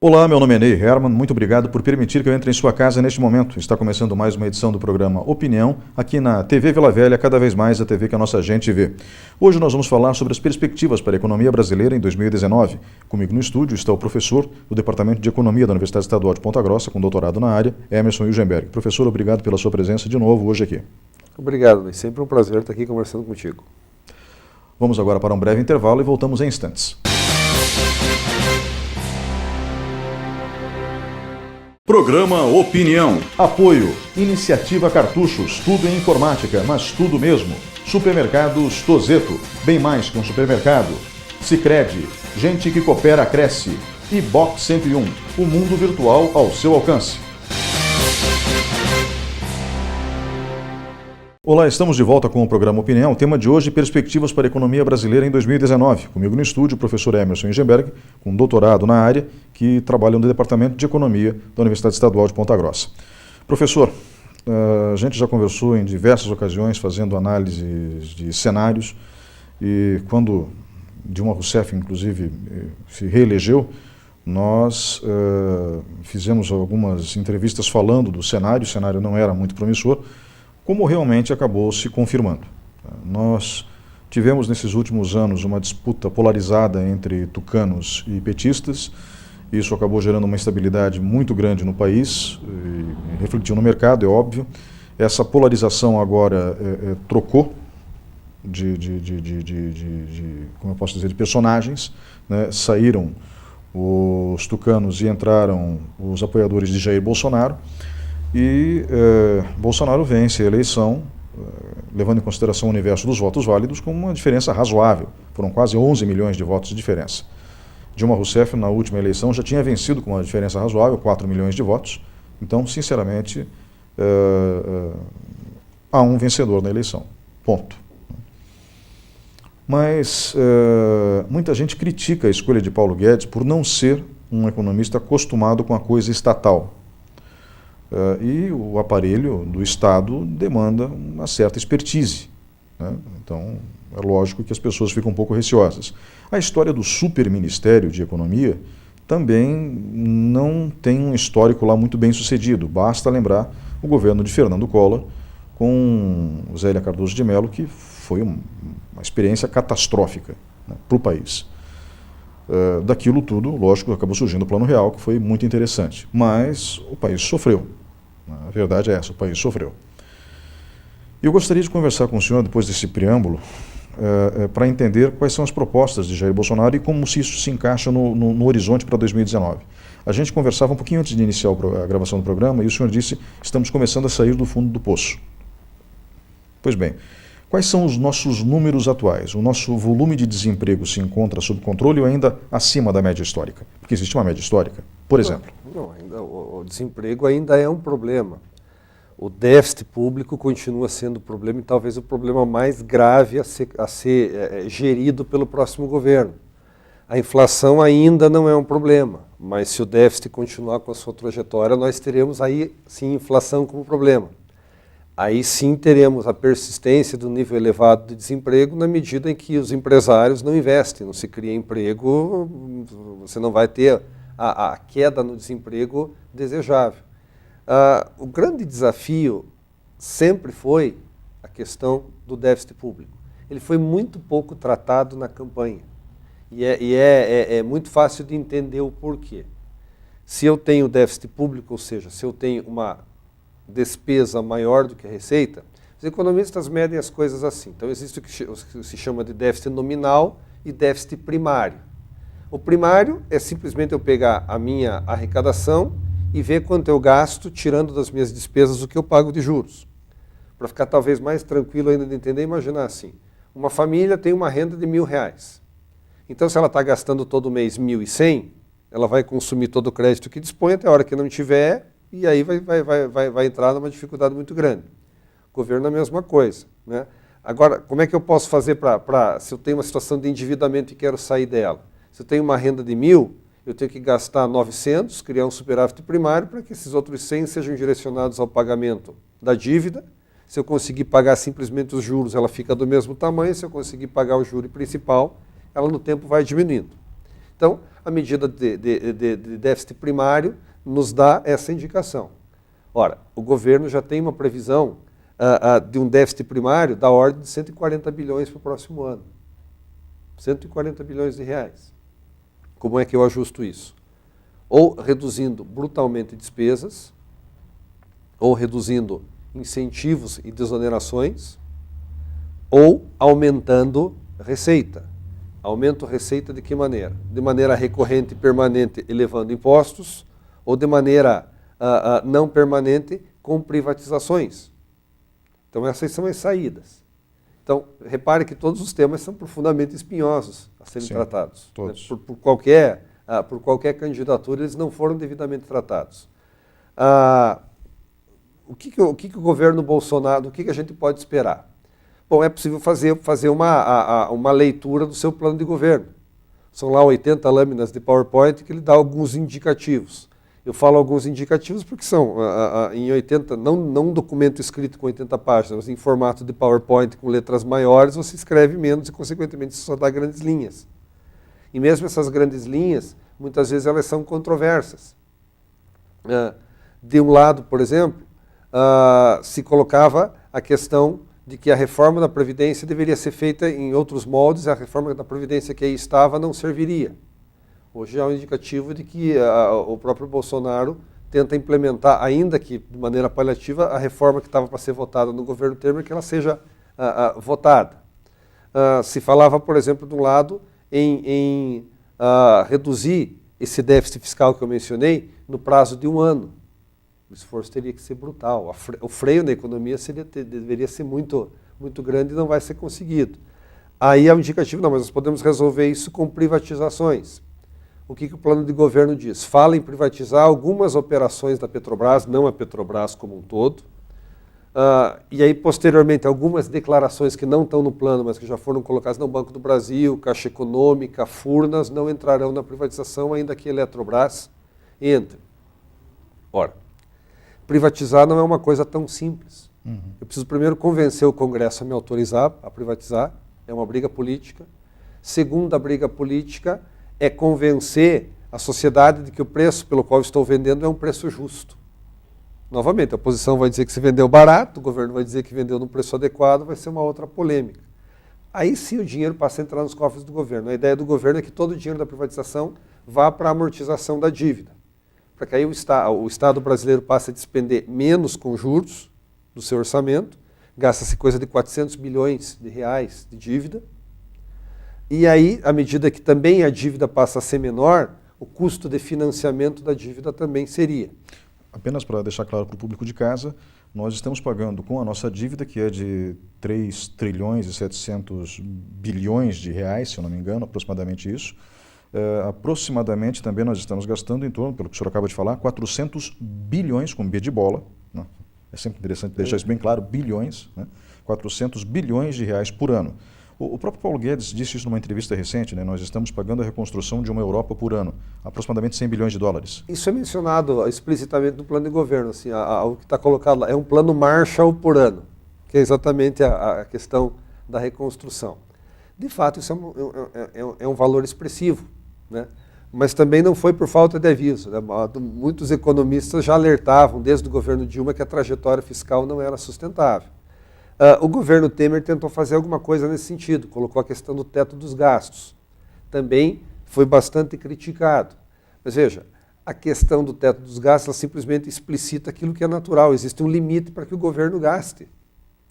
Olá, meu nome é Ney Herman, muito obrigado por permitir que eu entre em sua casa neste momento. Está começando mais uma edição do programa Opinião, aqui na TV Vila Velha, cada vez mais a TV que a nossa gente vê. Hoje nós vamos falar sobre as perspectivas para a economia brasileira em 2019. Comigo no estúdio está o professor do Departamento de Economia da Universidade Estadual de Ponta Grossa, com doutorado na área, Emerson Ilgenberg. Professor, obrigado pela sua presença de novo hoje aqui. Obrigado, Ney. Sempre um prazer estar aqui conversando contigo. Vamos agora para um breve intervalo e voltamos em instantes. Programa Opinião. Apoio. Iniciativa Cartuchos. Tudo em informática, mas tudo mesmo. Supermercados Tozeto. Bem mais que um supermercado. Sicredi. Gente que coopera, cresce. E Box 101. O mundo virtual ao seu alcance. Olá, estamos de volta com o programa Opinião. O tema de hoje, perspectivas para a economia brasileira em 2019. Comigo no estúdio, o professor Emerson Ilgenberg, com doutorado na área, que trabalha no Departamento de Economia da Universidade Estadual de Ponta Grossa. Professor, a gente já conversou em diversas ocasiões, fazendo análises de cenários, e quando Dilma Rousseff, inclusive, se reelegeu, nós fizemos algumas entrevistas falando do cenário. O cenário não era muito promissor, como realmente acabou se confirmando. Nós tivemos nesses últimos anos uma disputa polarizada entre tucanos e petistas. Isso acabou gerando uma instabilidade muito grande no país, e refletiu no mercado, é óbvio. Essa polarização agora trocou como eu posso dizer, de personagens, né? Saíram os tucanos e entraram os apoiadores de Jair Bolsonaro. E Bolsonaro vence a eleição, levando em consideração o universo dos votos válidos, com uma diferença razoável. Foram quase 11 milhões de votos de diferença. Dilma Rousseff, na última eleição, já tinha vencido com uma diferença razoável, 4 milhões de votos. Então, sinceramente, há um vencedor na eleição. Ponto. Mas muita gente critica a escolha de Paulo Guedes por não ser um economista acostumado com a coisa estatal. E o aparelho do Estado demanda uma certa expertise, né? Então, é lógico que as pessoas ficam um pouco receosas. A história do superministério de Economia também não tem um histórico lá muito bem sucedido. Basta lembrar o governo de Fernando Collor com Zélia Cardoso de Mello, que foi uma experiência catastrófica, né, para o país. Daquilo tudo, lógico, acabou surgindo o Plano Real, que foi muito interessante. Mas o país sofreu. A verdade é essa, o país sofreu. E eu gostaria de conversar com o senhor, depois desse preâmbulo, para entender quais são as propostas de Jair Bolsonaro e como se isso se encaixa no horizonte para 2019. A gente conversava um pouquinho antes de iniciar a gravação do programa e o senhor disse que estamos começando a sair do fundo do poço. Pois bem, quais são os nossos números atuais? O nosso volume de desemprego se encontra sob controle ou ainda acima da média histórica? Porque existe uma média histórica, por exemplo. Não, o desemprego ainda é um problema. O déficit público continua sendo o problema e talvez o problema mais grave a ser gerido pelo próximo governo. A inflação ainda não é um problema, mas se o déficit continuar com a sua trajetória, nós teremos aí sim inflação como problema. Aí sim teremos a persistência do nível elevado de desemprego na medida em que os empresários não investem, não se cria emprego, você não vai ter a queda no desemprego desejável. O grande desafio sempre foi a questão do déficit público. Ele foi muito pouco tratado na campanha e é muito fácil de entender o porquê. Se eu tenho déficit público, ou seja, se eu tenho uma despesa maior do que a receita, os economistas medem as coisas assim. Então existe o que se chama de déficit nominal e déficit primário. O primário é simplesmente eu pegar a minha arrecadação e ver quanto eu gasto, tirando das minhas despesas o que eu pago de juros. Para ficar talvez mais tranquilo ainda de entender, imaginar assim, uma família tem uma renda de R$1.000. Então se ela está gastando todo mês 1.100, ela vai consumir todo o crédito que dispõe até a hora que não tiver, e aí vai entrar numa dificuldade muito grande. O governo é a mesma coisa, né? Agora, como é que eu posso fazer se eu tenho uma situação de endividamento e quero sair dela? Se eu tenho uma renda de 1.000, eu tenho que gastar 900, criar um superávit primário para que esses outros 100 sejam direcionados ao pagamento da dívida. Se eu conseguir pagar simplesmente os juros, ela fica do mesmo tamanho. Se eu conseguir pagar o juro principal, ela no tempo vai diminuindo. Então, a medida de déficit primário nos dá essa indicação. Ora, o governo já tem uma previsão de um déficit primário da ordem de 140 bilhões para o próximo ano. 140 bilhões de reais. Como é que eu ajusto isso? Ou reduzindo brutalmente despesas, ou reduzindo incentivos e desonerações, ou aumentando receita. Aumento receita de que maneira? De maneira recorrente e permanente, elevando impostos, ou de maneira não permanente, com privatizações. Então essas são as saídas. Então, repare que todos os temas são profundamente espinhosos a serem tratados. Todos. Né? Por qualquer candidatura, eles não foram devidamente tratados. O que o governo Bolsonaro, o que a gente pode esperar? Bom, é possível fazer uma leitura do seu plano de governo. São lá 80 lâminas de PowerPoint que ele dá alguns indicativos. Eu falo alguns indicativos porque são em 80, não um documento escrito com 80 páginas, mas em formato de PowerPoint com letras maiores, você escreve menos e, consequentemente, só dá grandes linhas. E mesmo essas grandes linhas, muitas vezes elas são controversas. De um lado, por exemplo, se colocava a questão de que a reforma da Previdência deveria ser feita em outros moldes, a reforma da Previdência que aí estava não serviria. Hoje há um indicativo de que o próprio Bolsonaro tenta implementar, ainda que de maneira paliativa, a reforma que estava para ser votada no governo Temer, que ela seja votada. Se falava, por exemplo, de um lado, em reduzir esse déficit fiscal que eu mencionei no prazo de 1 ano. O esforço teria que ser brutal. O freio na economia deveria ser muito grande e não vai ser conseguido. Aí é um indicativo, não, mas nós podemos resolver isso com privatizações. O que o plano de governo diz? Fala em privatizar algumas operações da Petrobras, não a Petrobras como um todo. E aí, posteriormente, algumas declarações que não estão no plano, mas que já foram colocadas no Banco do Brasil, Caixa Econômica, Furnas, não entrarão na privatização, ainda que a Eletrobras entre. Ora, privatizar não é uma coisa tão simples. Eu preciso primeiro convencer o Congresso a me autorizar a privatizar, é uma briga política. Segunda briga política é convencer a sociedade de que o preço pelo qual estou vendendo é um preço justo. Novamente, a oposição vai dizer que se vendeu barato, o governo vai dizer que vendeu no preço adequado, vai ser uma outra polêmica. Aí sim o dinheiro passa a entrar nos cofres do governo. A ideia do governo é que todo o dinheiro da privatização vá para a amortização da dívida. Para que aí o Estado brasileiro passe a despender menos com juros do seu orçamento, gasta-se coisa de 400 bilhões de reais de dívida. E aí, à medida que também a dívida passa a ser menor, o custo de financiamento da dívida também seria. Apenas para deixar claro para o público de casa, nós estamos pagando com a nossa dívida, que é de 3 trilhões e 700 bilhões de reais, se eu não me engano, aproximadamente isso. Aproximadamente também nós estamos gastando em torno, pelo que o senhor acaba de falar, 400 bilhões, com B de bola, né? É sempre interessante deixar isso bem claro, bilhões, né? 400 bilhões de reais por ano. O próprio Paulo Guedes disse isso numa entrevista recente, né? Nós estamos pagando a reconstrução de uma Europa por ano, aproximadamente 100 bilhões de dólares. Isso é mencionado explicitamente no plano de governo, assim, o que está colocado lá, é um plano Marshall por ano, que é exatamente a questão da reconstrução. De fato, isso é um valor expressivo, né? Mas também não foi por falta de aviso, né? Muitos economistas já alertavam desde o governo Dilma que a trajetória fiscal não era sustentável. O governo Temer tentou fazer alguma coisa nesse sentido, colocou a questão do teto dos gastos. Também foi bastante criticado. Mas veja, a questão do teto dos gastos ela simplesmente explicita aquilo que é natural. Existe um limite para que o governo gaste.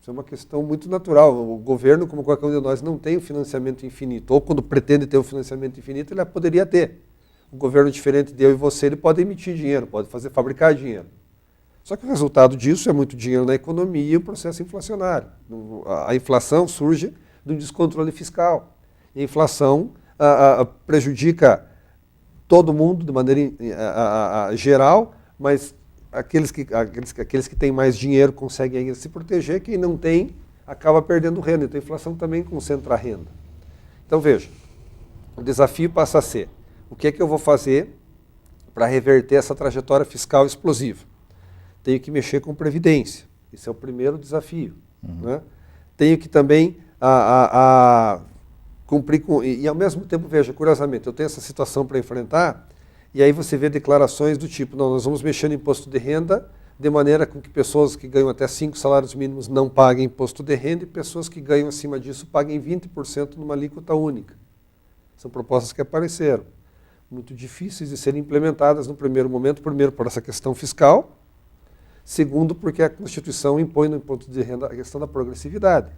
Isso é uma questão muito natural. O governo, como qualquer um de nós, não tem um financiamento infinito. Ou quando pretende ter um financiamento infinito, ele poderia ter. Um governo diferente de eu e você, ele pode emitir dinheiro, pode fabricar dinheiro. Só que o resultado disso é muito dinheiro na economia e o processo inflacionário. A inflação surge de um descontrole fiscal. E a inflação prejudica todo mundo de maneira geral, mas aqueles que têm mais dinheiro conseguem ainda se proteger, quem não tem acaba perdendo renda. Então a inflação também concentra a renda. Então veja, o desafio passa a ser, o que é que eu vou fazer para reverter essa trajetória fiscal explosiva? Tenho que mexer com previdência. Esse é o primeiro desafio. Né? Tenho que também cumprir com... E ao mesmo tempo, veja, curiosamente, eu tenho essa situação para enfrentar, e aí você vê declarações do tipo, não, nós vamos mexer no imposto de renda de maneira com que pessoas que ganham até 5 salários mínimos não paguem imposto de renda e pessoas que ganham acima disso paguem 20% numa alíquota única. São propostas que apareceram. Muito difíceis de serem implementadas no primeiro momento, primeiro por essa questão fiscal, segundo porque a Constituição impõe no imposto de renda a questão da progressividade.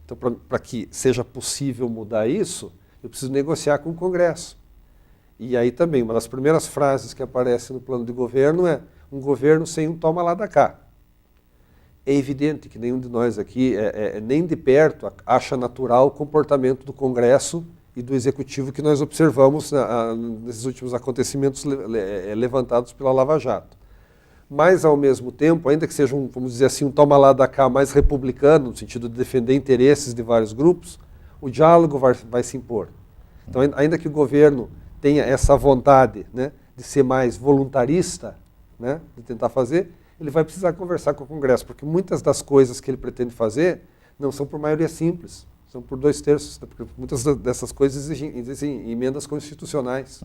Então, para que seja possível mudar isso, eu preciso negociar com o Congresso. E aí também, uma das primeiras frases que aparece no plano de governo é um governo sem um toma lá da cá. É evidente que nenhum de nós aqui, nem de perto, acha natural o comportamento do Congresso e do Executivo que nós observamos nesses últimos acontecimentos levantados pela Lava Jato. Mas, ao mesmo tempo, ainda que seja, vamos dizer assim, um toma lá da cá mais republicano, no sentido de defender interesses de vários grupos, o diálogo vai se impor. Então, ainda que o governo tenha essa vontade, né, de ser mais voluntarista, né, de tentar fazer, ele vai precisar conversar com o Congresso, porque muitas das coisas que ele pretende fazer não são por maioria simples, são por 2/3, porque muitas dessas coisas exigem emendas constitucionais.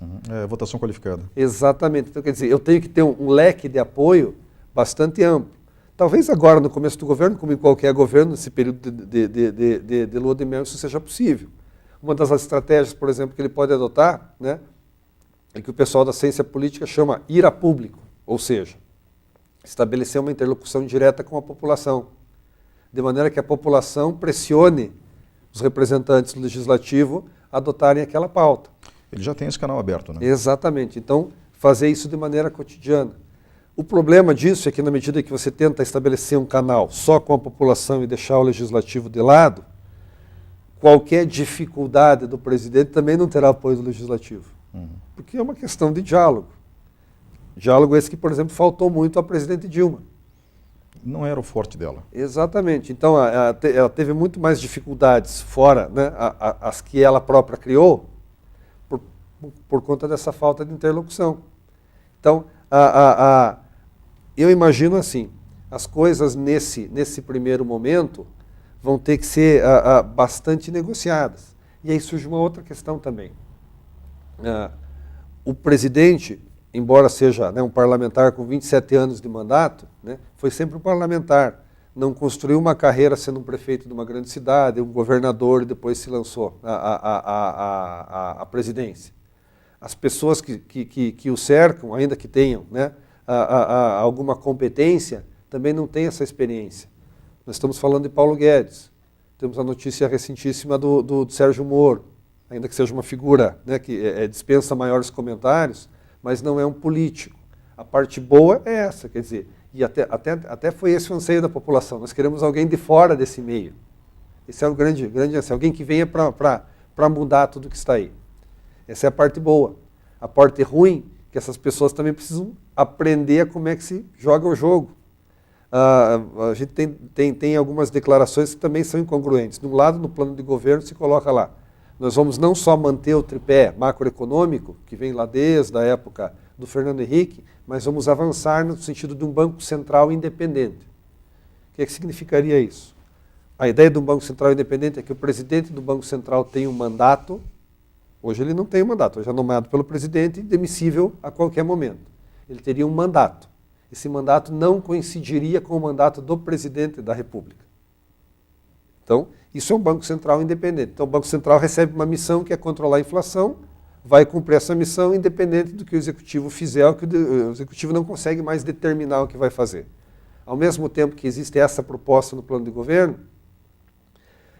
Votação qualificada. Exatamente. Então, quer dizer, eu tenho que ter um leque de apoio bastante amplo. Talvez agora, no começo do governo, como em qualquer governo, nesse período de lua de mel, isso seja possível. Uma das estratégias, por exemplo, que ele pode adotar, né, é que o pessoal da ciência política chama ir a público, ou seja, estabelecer uma interlocução direta com a população, de maneira que a população pressione os representantes do legislativo a adotarem aquela pauta. Ele já tem esse canal aberto, né? Exatamente. Então, fazer isso de maneira cotidiana. O problema disso é que, na medida que você tenta estabelecer um canal só com a população e deixar o legislativo de lado, qualquer dificuldade do presidente também não terá apoio do legislativo. Porque é uma questão de diálogo. Diálogo esse que, por exemplo, faltou muito à presidente Dilma. Não era o forte dela. Exatamente. Então, ela teve muito mais dificuldades fora, né, as que ela própria criou, por conta dessa falta de interlocução. Então, eu imagino assim, as coisas nesse primeiro momento vão ter que ser bastante negociadas. E aí surge uma outra questão também. O presidente, embora seja, né, um parlamentar com 27 anos de mandato, né, foi sempre um parlamentar. Não construiu uma carreira sendo um prefeito de uma grande cidade, um governador, e depois se lançou à presidência. As pessoas que o cercam, ainda que tenham, né, alguma competência, também não têm essa experiência. Nós estamos falando de Paulo Guedes. Temos a notícia recentíssima do Sérgio Moro, ainda que seja uma figura, né, que dispensa maiores comentários, mas não é um político. A parte boa é essa, quer dizer, e até foi esse o anseio da população. Nós queremos alguém de fora desse meio. Esse é o grande anseio, alguém que venha para mudar tudo que está aí. Essa é a parte boa. A parte ruim, que essas pessoas também precisam aprender como é que se joga o jogo. A gente tem algumas declarações que também são incongruentes. De um lado, no plano de governo, se coloca lá, nós vamos não só manter o tripé macroeconômico, que vem lá desde a época do Fernando Henrique, mas vamos avançar no sentido de um banco central independente. O que é que significaria isso? A ideia de um banco central independente é que o presidente do Banco Central tem um mandato. Hoje ele não tem um mandato, hoje é nomeado pelo presidente e demissível a qualquer momento. Ele teria um mandato. Esse mandato não coincidiria com o mandato do presidente da República. Então, isso é um Banco Central independente. Então, o Banco Central recebe uma missão que é controlar a inflação, vai cumprir essa missão independente do que o Executivo fizer, que o Executivo não consegue mais determinar o que vai fazer. Ao mesmo tempo que existe essa proposta no plano de governo,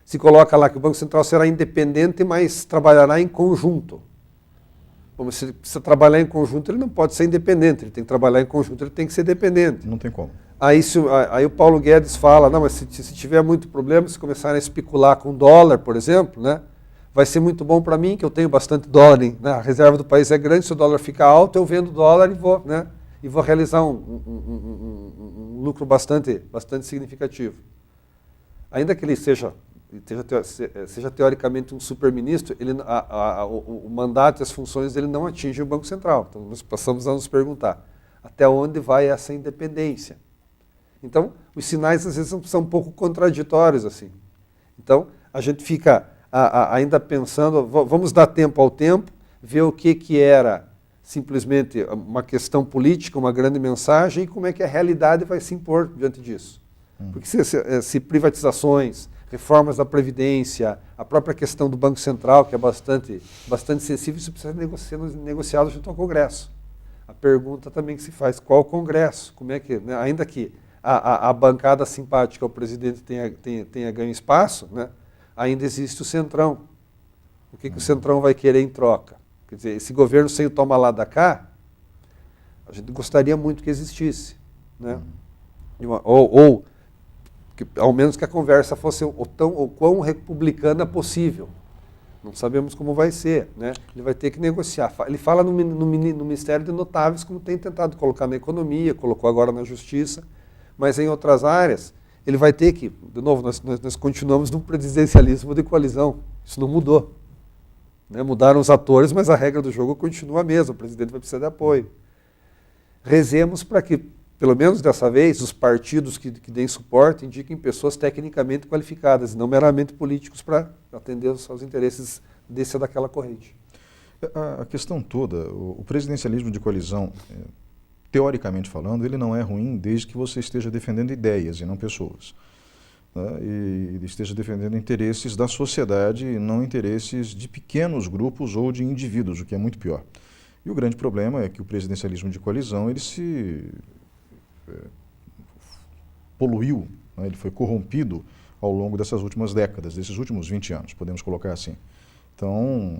se coloca lá que o Banco Central será independente, mas trabalhará em conjunto. Como se ele precisa trabalhar em conjunto, ele não pode ser independente, ele tem que trabalhar em conjunto, ele tem que ser dependente. Não tem como. Aí o Paulo Guedes fala, não, mas se tiver muito problema, se começarem a especular com dólar, por exemplo, né, vai ser muito bom para mim, que eu tenho bastante dólar, né, a reserva do país é grande, se o dólar ficar alto, eu vendo dólar e vou realizar um lucro bastante significativo. Ainda que ele seja teoricamente um super-ministro, o mandato e as funções dele não atingem o Banco Central. Então, nós passamos a nos perguntar, até onde vai essa independência? Então, os sinais, às vezes, são um pouco contraditórios, assim. Então, a gente fica ainda pensando, vamos dar tempo ao tempo, ver o que era simplesmente uma questão política, uma grande mensagem, e como é que a realidade vai se impor diante disso. Porque se privatizações, reformas da Previdência, a própria questão do Banco Central, que é bastante sensível, isso precisa ser negociado junto ao Congresso. A pergunta também que se faz, qual o Congresso? Como é que, né, ainda que a bancada simpática ao presidente tenha ganho espaço, né, ainda existe o Centrão. O que o Centrão vai querer em troca? Quer dizer, esse governo sem o toma lá da cá, a gente gostaria muito que existisse, né? Ou ao menos que a conversa fosse o quão republicana possível. Não sabemos como vai ser, né? Ele vai ter que negociar. Ele fala no Ministério de Notáveis, como tem tentado colocar na economia, colocou agora na justiça, mas em outras áreas ele vai ter que, de novo, nós continuamos num presidencialismo de coalizão. Isso não mudou. Né? Mudaram os atores, mas a regra do jogo continua a mesma. O presidente vai precisar de apoio. Rezemos para que, pelo menos dessa vez, os partidos que deem suporte indiquem pessoas tecnicamente qualificadas, e não meramente políticos para atender aos interesses desse ou daquela corrente. A questão toda, o presidencialismo de coalizão, teoricamente falando, ele não é ruim desde que você esteja defendendo ideias e não pessoas. Né? E esteja defendendo interesses da sociedade e não interesses de pequenos grupos ou de indivíduos, o que é muito pior. E o grande problema é que o presidencialismo de coalizão, ele se poluiu, né? Ele foi corrompido ao longo dessas últimas décadas, desses últimos 20 anos, podemos colocar assim. Então,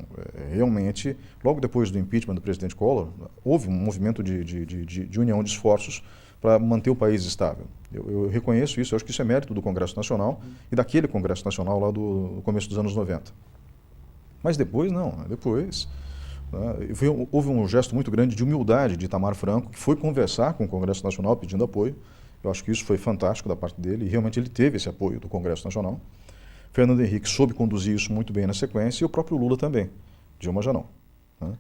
realmente, logo depois do impeachment do presidente Collor, houve um movimento de união de esforços para manter o país estável. Eu reconheço isso, eu acho que isso é mérito do Congresso Nacional e daquele Congresso Nacional lá do começo dos anos 90. Mas depois, não, depois... Houve um gesto muito grande de humildade de Itamar Franco, que foi conversar com o Congresso Nacional pedindo apoio. Eu acho que isso foi fantástico da parte dele, e realmente ele teve esse apoio do Congresso Nacional. Fernando Henrique soube conduzir isso muito bem na sequência, e o próprio Lula também. Dilma já não. Né?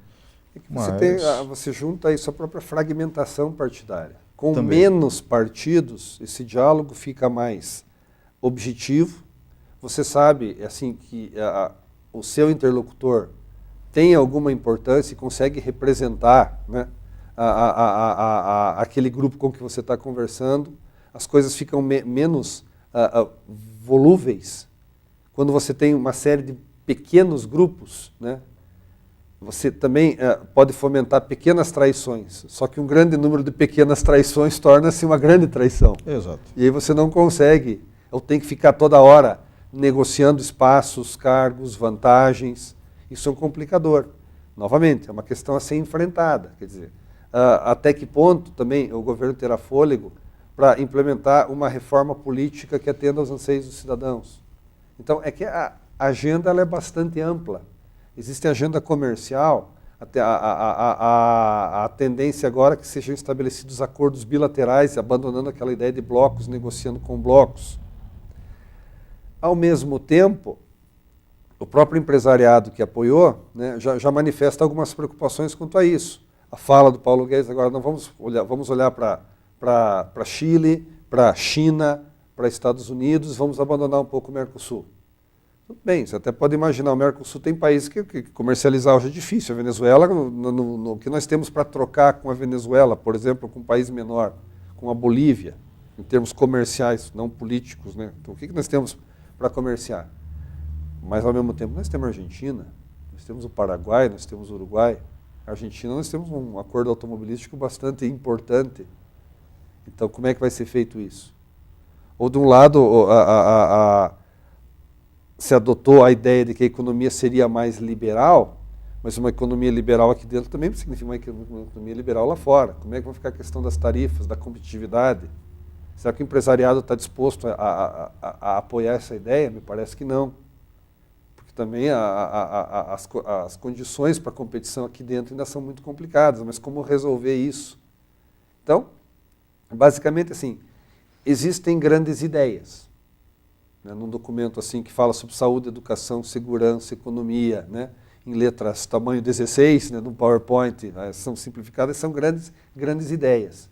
Você junta aí sua própria fragmentação partidária. Com também. Menos partidos, esse diálogo fica mais objetivo. Você sabe assim, que o seu interlocutor tem alguma importância e consegue representar, né, aquele grupo com que você está conversando, as coisas ficam menos volúveis. Quando você tem uma série de pequenos grupos, né, você também pode fomentar pequenas traições, só que um grande número de pequenas traições torna-se uma grande traição. Exato. E aí você não consegue, ou tem que ficar toda hora negociando espaços, cargos, vantagens. Isso é um complicador. Novamente, é uma questão a ser enfrentada. Quer dizer, até que ponto também o governo terá fôlego para implementar uma reforma política que atenda aos anseios dos cidadãos? Então, é que a agenda ela é bastante ampla. Existe a agenda comercial, a tendência agora é que sejam estabelecidos acordos bilaterais, abandonando aquela ideia de blocos, negociando com blocos. Ao mesmo tempo, o próprio empresariado que apoiou, né, já manifesta algumas preocupações quanto a isso. A fala do Paulo Guedes agora, não vamos olhar para Chile, para China, para Estados Unidos, vamos abandonar um pouco o Mercosul. Tudo bem, você até pode imaginar, o Mercosul tem países que comercializar hoje é difícil. A Venezuela, no que nós temos para trocar com a Venezuela, por exemplo, com um país menor, com a Bolívia, em termos comerciais, não políticos, né? Então, o que nós temos para comerciar? Mas, ao mesmo tempo, nós temos a Argentina, nós temos o Paraguai, nós temos o Uruguai. A Argentina, nós temos um acordo automobilístico bastante importante. Então, como é que vai ser feito isso? Ou, de um lado, se adotou a ideia de que a economia seria mais liberal, mas uma economia liberal aqui dentro também significa uma economia liberal lá fora. Como é que vai ficar a questão das tarifas, da competitividade? Será que o empresariado está disposto a apoiar essa ideia? Me parece que não. Também as condições para a competição aqui dentro ainda são muito complicadas, mas como resolver isso? Então, basicamente assim, existem grandes ideias. Né, num documento assim que fala sobre saúde, educação, segurança, economia, né, em letras tamanho 16, né, no PowerPoint, são simplificadas, são grandes ideias.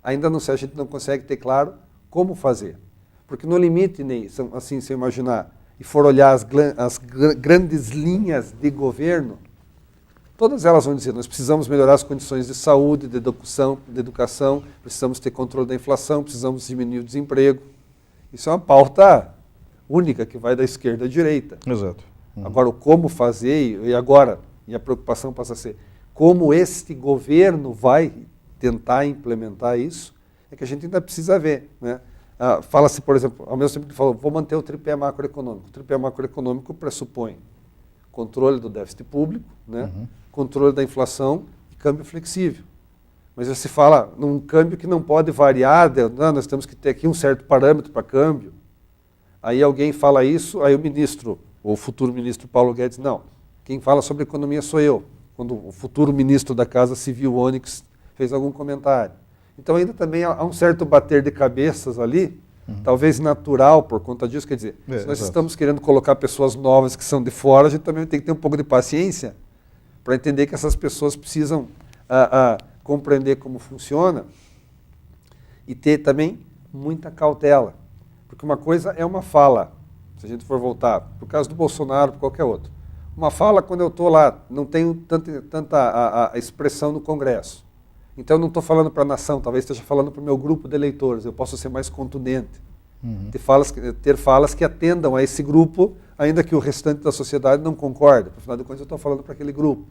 Ainda não sei, a gente não consegue ter claro como fazer. Porque no limite, Ney, assim, se eu imaginar, e for olhar as grandes linhas de governo, todas elas vão dizer, nós precisamos melhorar as condições de saúde, de educação, precisamos ter controle da inflação, precisamos diminuir o desemprego. Isso é uma pauta única que vai da esquerda à direita. Exato. Agora, o como fazer, e a preocupação passa a ser como este governo vai tentar implementar isso, é que a gente ainda precisa ver, né? Fala-se, por exemplo, ao mesmo tempo que falou, vou manter o tripé macroeconômico. O tripé macroeconômico pressupõe controle do déficit público, né? Controle da inflação e câmbio flexível. Mas já se fala num câmbio que não pode variar, nós temos que ter aqui um certo parâmetro para câmbio. Aí alguém fala isso, aí o ministro, ou o futuro ministro Paulo Guedes, não, quem fala sobre economia sou eu. Quando o futuro ministro da Casa Civil, Onyx, fez algum comentário. Então ainda também há um certo bater de cabeças ali, talvez natural por conta disso. Quer dizer, se nós estamos querendo colocar pessoas novas que são de fora, a gente também tem que ter um pouco de paciência para entender que essas pessoas precisam compreender como funciona e ter também muita cautela. Porque uma coisa é uma fala, se a gente for voltar, por caso do Bolsonaro, por qualquer outro. Uma fala quando eu estou lá, não tenho tanta a expressão no Congresso. Então eu não estou falando para a nação, talvez esteja falando para o meu grupo de eleitores, eu posso ser mais contundente. Ter falas que atendam a esse grupo, ainda que o restante da sociedade não concorde. Afinal de contas, eu estou falando para aquele grupo.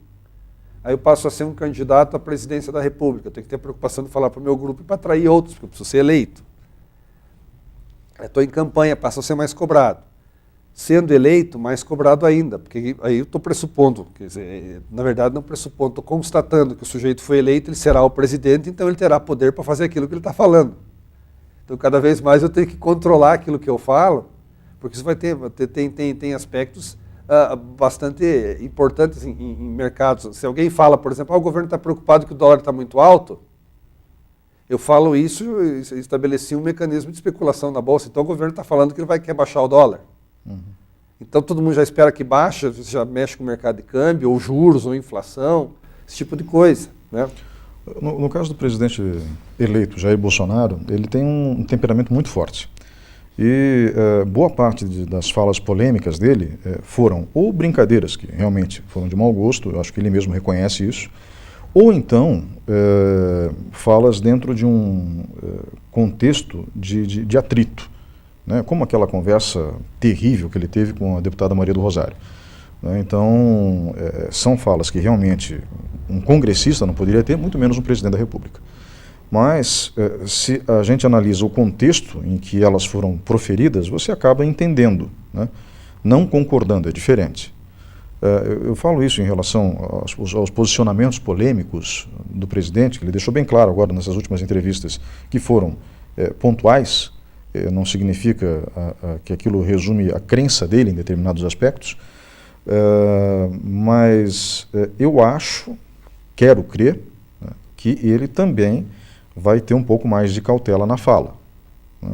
Aí eu passo a ser um candidato à presidência da República. Eu tenho que ter a preocupação de falar para o meu grupo e para atrair outros, porque eu preciso ser eleito. Estou em campanha, passo a ser mais cobrado. Sendo eleito, mais cobrado ainda, porque aí eu estou pressupondo, quer dizer, na verdade não pressupondo, estou constatando que o sujeito foi eleito, ele será o presidente, então ele terá poder para fazer aquilo que ele está falando. Então cada vez mais eu tenho que controlar aquilo que eu falo, porque isso vai tem aspectos bastante importantes em mercados. Se alguém fala, por exemplo, o governo está preocupado que o dólar está muito alto, eu falo isso e estabeleci um mecanismo de especulação na Bolsa, então o governo está falando que ele quer baixar o dólar. Então todo mundo já espera que baixe, já mexe com o mercado de câmbio, ou juros, ou inflação, esse tipo de coisa, né? No caso do presidente eleito, Jair Bolsonaro, ele tem um temperamento muito forte. E boa parte das falas polêmicas dele foram ou brincadeiras, que realmente foram de mau gosto, eu acho que ele mesmo reconhece isso, ou então falas dentro de um contexto de atrito. Né, como aquela conversa terrível que ele teve com a deputada Maria do Rosário. Né, então, são falas que realmente um congressista não poderia ter, muito menos um presidente da República. Mas, se a gente analisa o contexto em que elas foram proferidas, você acaba entendendo, né, não concordando, é diferente. Eu falo isso em relação aos posicionamentos polêmicos do presidente, que ele deixou bem claro agora nessas últimas entrevistas, que foram pontuais. Não significa que aquilo resume a crença dele em determinados aspectos, mas eu quero crer, né, que ele também vai ter um pouco mais de cautela na fala. Né.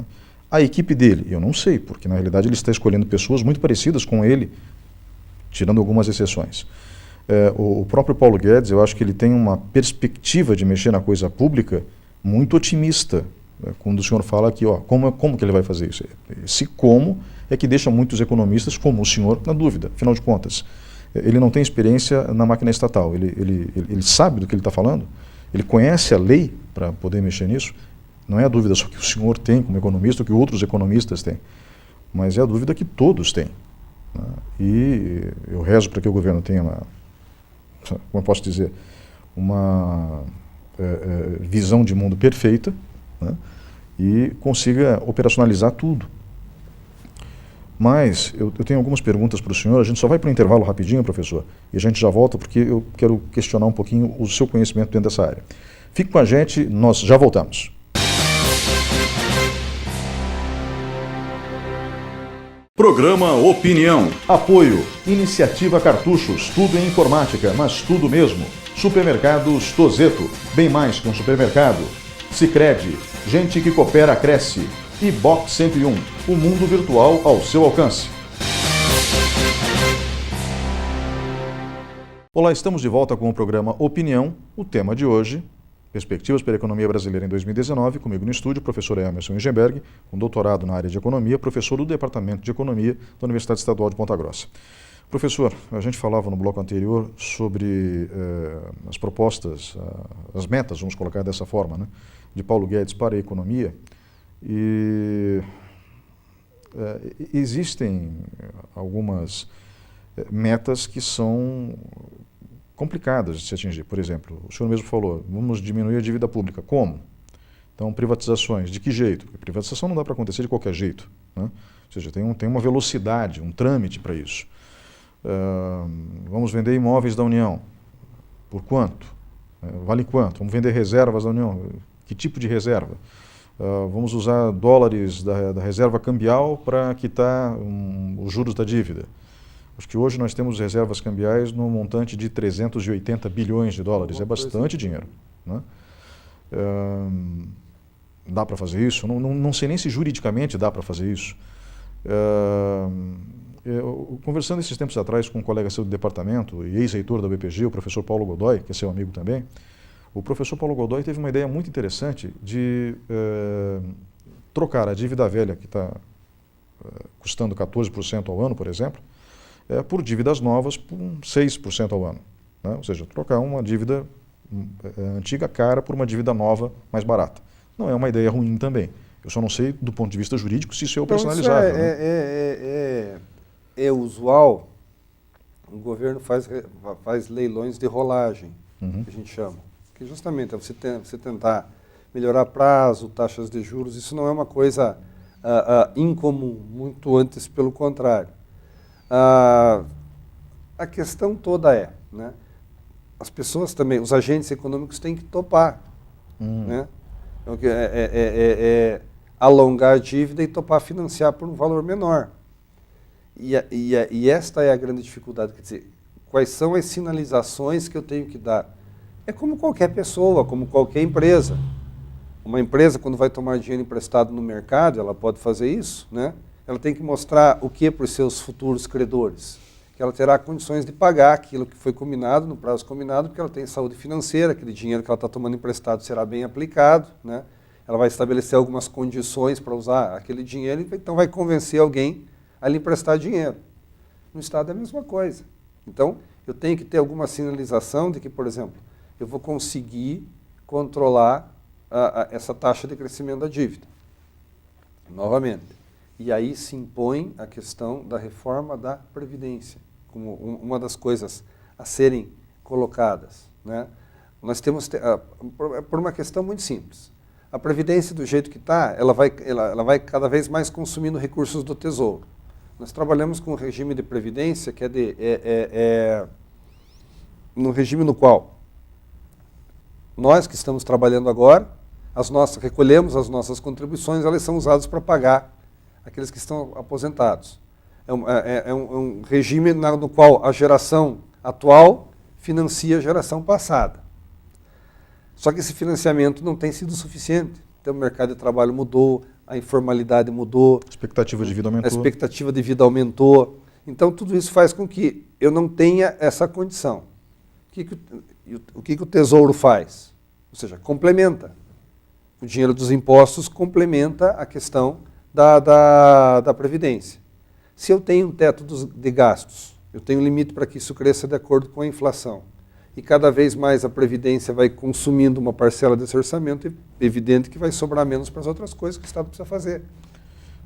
A equipe dele, eu não sei, porque na realidade ele está escolhendo pessoas muito parecidas com ele, tirando algumas exceções. O próprio Paulo Guedes, eu acho que ele tem uma perspectiva de mexer na coisa pública muito otimista. Quando o senhor fala aqui, como que ele vai fazer isso? Esse como é que deixa muitos economistas, como o senhor, na dúvida. Afinal de contas, ele não tem experiência na máquina estatal, ele sabe do que ele está falando, ele conhece a lei para poder mexer nisso. Não é a dúvida só que o senhor tem como economista, ou que outros economistas têm, mas é a dúvida que todos têm. Né? E eu rezo para que o governo tenha como eu posso dizer, uma visão de mundo perfeita, né, e consiga operacionalizar tudo. Mas eu tenho algumas perguntas para o senhor, a gente só vai para o intervalo rapidinho, professor, e a gente já volta porque eu quero questionar um pouquinho o seu conhecimento dentro dessa área. Fique com a gente, nós já voltamos. Programa Opinião. Apoio. Iniciativa Cartuchos. Tudo em informática, mas tudo mesmo. Supermercados Tozeto. Bem mais que um supermercado. Sicredi. Gente que coopera, cresce. E Box 101. O mundo virtual ao seu alcance. Olá, estamos de volta com o programa Opinião. O tema de hoje, Perspectivas para a Economia Brasileira em 2019, comigo no estúdio, o professor Emerson Ingenberg, com doutorado na área de Economia, professor do Departamento de Economia da Universidade Estadual de Ponta Grossa. Professor, a gente falava no bloco anterior sobre as propostas, as metas, vamos colocar dessa forma, né, de Paulo Guedes para a economia, e existem algumas metas que são complicadas de se atingir. Por exemplo, o senhor mesmo falou, vamos diminuir a dívida pública. Como? Então, privatizações, de que jeito? Porque privatização não dá para acontecer de qualquer jeito, né? Ou seja, tem uma velocidade, um trâmite para isso. Vamos vender imóveis da União. Por quanto? Vale quanto? Vamos vender reservas da União. Que tipo de reserva? Vamos usar dólares da reserva cambial para quitar os juros da dívida. Acho que hoje nós temos reservas cambiais no montante de 380 bilhões de dólares. É bastante dinheiro, né? Dá para fazer isso? Não sei nem se juridicamente dá para fazer isso. Conversando esses tempos atrás com um colega seu do departamento e ex-reitor da BPG, o professor Paulo Godoy, que é seu amigo também, o professor Paulo Godoy teve uma ideia muito interessante de trocar a dívida velha, que está custando 14% ao ano, por exemplo, por dívidas novas por 6% ao ano, né? Ou seja, trocar uma dívida antiga cara por uma dívida nova mais barata. Não é uma ideia ruim também. Eu só não sei, do ponto de vista jurídico, se isso é personalizável. É usual, o governo faz leilões de rolagem, que a gente chama. Que justamente é você tentar melhorar prazo, taxas de juros. Isso não é uma coisa incomum, muito antes pelo contrário. A questão toda né, as pessoas também, os agentes econômicos têm que topar, né? Alongar a dívida e topar financiar por um valor menor. E esta é a grande dificuldade, quer dizer, quais são as sinalizações que eu tenho que dar? É como qualquer pessoa, como qualquer empresa. Uma empresa, quando vai tomar dinheiro emprestado no mercado, ela pode fazer isso, né? Ela tem que mostrar o que para os seus futuros credores? Que ela terá condições de pagar aquilo que foi combinado, no prazo combinado, porque ela tem saúde financeira, aquele dinheiro que ela está tomando emprestado será bem aplicado, né? Ela vai estabelecer algumas condições para usar aquele dinheiro, então vai convencer alguém a lhe emprestar dinheiro. No Estado é a mesma coisa. Então, eu tenho que ter alguma sinalização de que, por exemplo, eu vou conseguir controlar essa taxa de crescimento da dívida. Novamente. E aí se impõe a questão da reforma da Previdência, como uma das coisas a serem colocadas, né? Nós temos, por uma questão muito simples, a Previdência do jeito que está, ela vai cada vez mais consumindo recursos do Tesouro. Nós trabalhamos com um regime de Previdência que no regime no qual nós que estamos trabalhando agora, recolhemos as nossas contribuições, elas são usadas para pagar aqueles que estão aposentados. É um regime no qual a geração atual financia a geração passada. Só que esse financiamento não tem sido suficiente. Então o mercado de trabalho mudou, a informalidade mudou. A expectativa de vida aumentou. A expectativa de vida aumentou. Então tudo isso faz com que eu não tenha essa condição. O que o Tesouro faz? Ou seja, complementa. O dinheiro dos impostos complementa a questão da Previdência. Se eu tenho um teto de gastos, eu tenho um limite para que isso cresça de acordo com a inflação. E cada vez mais a Previdência vai consumindo uma parcela desse orçamento, é evidente que vai sobrar menos para as outras coisas que o Estado precisa fazer.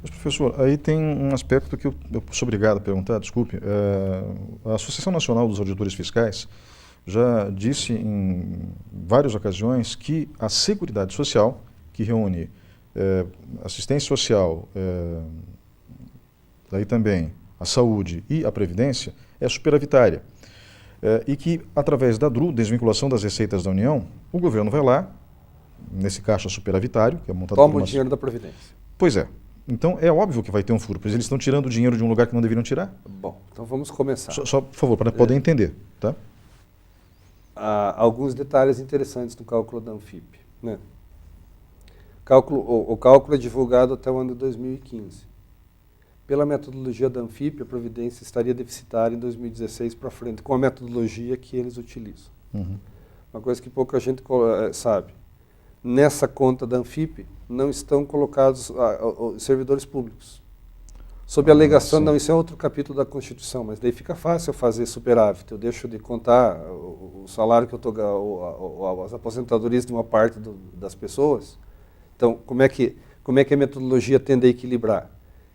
Mas, professor, aí tem um aspecto que eu sou obrigado a perguntar, desculpe. A Associação Nacional dos Auditores Fiscais já disse em várias ocasiões que a Seguridade Social, que reúne assistência social, daí também a saúde e a previdência, é superavitária. E que, através da DRU, desvinculação das receitas da União, o governo vai lá, nesse caixa superavitário, que é montado por Toma o dinheiro da Previdência. Pois é. Então, é óbvio que vai ter um furo, pois eles estão tirando o dinheiro de um lugar que não deveriam tirar. Bom, então vamos começar. Só por favor, para poder entender, tá? Há alguns detalhes interessantes no cálculo da Anfip, né? O cálculo é divulgado até o ano de 2015. Pela metodologia da Anfip, a Previdência estaria deficitária em 2016 para frente, com a metodologia que eles utilizam. Uma coisa que pouca gente sabe. nessa conta da Anfip não estão colocados os servidores públicos. Sob a alegação, não, isso é outro capítulo da Constituição, mas daí fica fácil eu fazer superávit. Eu deixo de contar o salário que eu estou, as aposentadorias de uma parte das pessoas. Então, como é que a metodologia tende a equilibrar?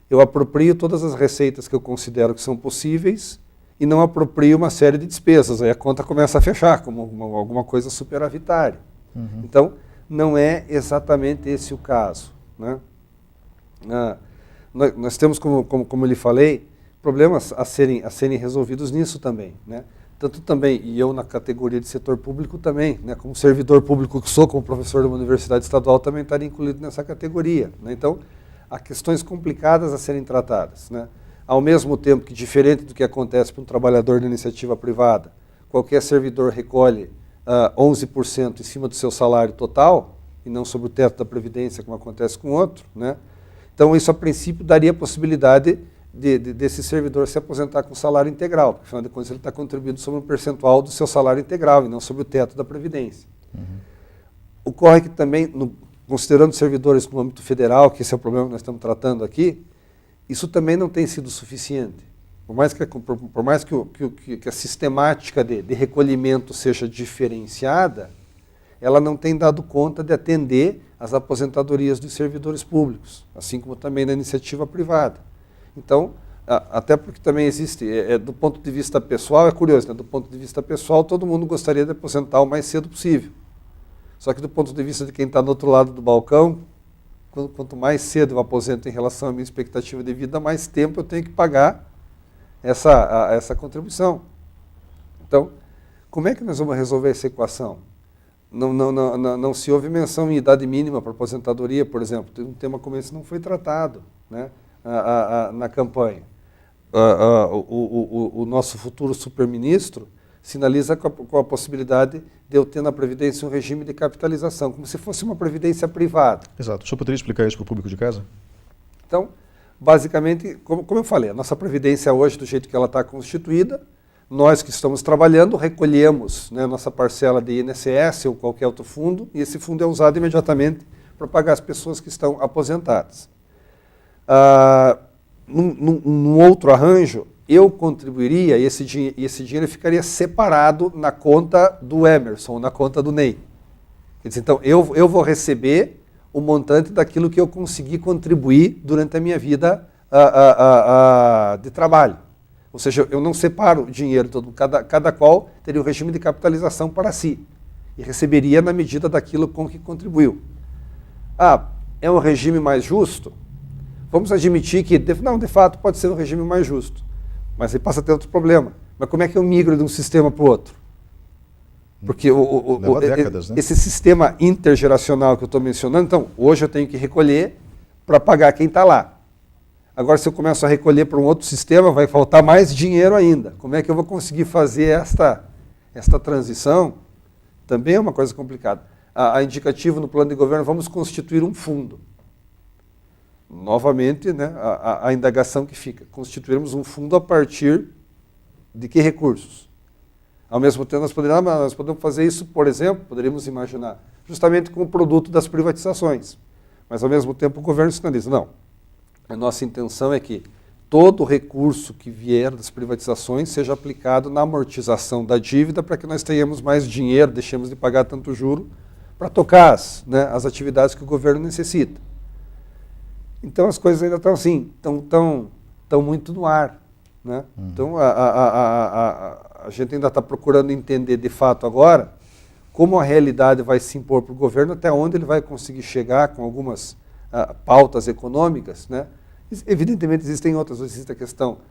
Eu aproprio todas as receitas que eu considero que são possíveis e não aproprio uma série de despesas. Aí a conta começa a fechar, como alguma coisa superavitária. Uhum. Então, não é exatamente esse o caso, né? Nós temos, como eu lhe falei, problemas a serem resolvidos nisso também, né? Tanto também, e eu na categoria de setor público também, né? Como servidor público que sou, como professor de uma universidade estadual, também estaria incluído nessa categoria, né? Então, há questões complicadas a serem tratadas, né? Ao mesmo tempo que, diferente do que acontece para um trabalhador da iniciativa privada, qualquer servidor recolhe 11% em cima do seu salário total, e não sobre o teto da Previdência, como acontece com outro, né? Então, isso, a princípio, daria a possibilidade desse servidor se aposentar com salário integral, porque, afinal de contas, ele está contribuindo sobre um percentual do seu salário integral, e não sobre o teto da Previdência. Uhum. Ocorre que também, considerando servidores no âmbito federal, que esse é o problema que nós estamos tratando aqui, isso também não tem sido suficiente. Por mais que a sistemática de recolhimento seja diferenciada, ela não tem dado conta de atender as aposentadorias dos servidores públicos, assim como também da iniciativa privada. Então, até porque também existe, do ponto de vista pessoal, é curioso, né? Do ponto de vista pessoal, todo mundo gostaria de aposentar o mais cedo possível. Só que do ponto de vista de quem está do outro lado do balcão, quanto mais cedo eu aposento em relação à minha expectativa de vida, mais tempo eu tenho que pagar essa contribuição. Então, como é que nós vamos resolver essa equação? Não se houve menção em idade mínima para aposentadoria, por exemplo. Um tema como esse não foi tratado, né, na campanha. O nosso futuro superministro sinaliza com a possibilidade de eu ter na Previdência um regime de capitalização, como se fosse uma Previdência privada. Exato. O senhor poderia explicar isso para o público de casa? Então, basicamente, como eu falei, a nossa Previdência hoje, do jeito que ela está constituída, nós que estamos trabalhando, recolhemos, né, nossa parcela de INSS ou qualquer outro fundo, e esse fundo é usado imediatamente para pagar as pessoas que estão aposentadas. Num outro arranjo, eu contribuiria e esse dinheiro ficaria separado na conta do Emerson, na conta do Ney. Quer dizer, então, eu vou receber o montante daquilo que eu consegui contribuir durante a minha vida de trabalho. Ou seja, eu não separo o dinheiro todo, cada qual teria um regime de capitalização para si e receberia na medida daquilo com que contribuiu. É um regime mais justo? Vamos admitir que, de fato, pode ser um regime mais justo, mas aí passa a ter outro problema. Mas como é que eu migro de um sistema para o outro? Porque leva décadas, né? Esse sistema intergeracional que eu estou mencionando, então, hoje eu tenho que recolher para pagar quem está lá. Agora, se eu começo a recolher para um outro sistema, vai faltar mais dinheiro ainda. Como é que eu vou conseguir fazer esta transição? Também é uma coisa complicada. A indicativo no plano de governo, vamos constituir um fundo. Novamente, né, a indagação que fica, constituirmos um fundo a partir de que recursos? Ao mesmo tempo, nós podemos fazer isso, por exemplo, poderíamos imaginar, justamente com o produto das privatizações. Mas, ao mesmo tempo, o governo sinaliza, não. A nossa intenção é que todo recurso que vier das privatizações seja aplicado na amortização da dívida para que nós tenhamos mais dinheiro, deixemos de pagar tanto juro, para tocar as atividades que o governo necessita. Então as coisas ainda estão assim, estão muito no ar, né? Então a gente ainda está procurando entender de fato agora como a realidade vai se impor para o governo, até onde ele vai conseguir chegar com algumas pautas econômicas, né? Evidentemente existem outras, existe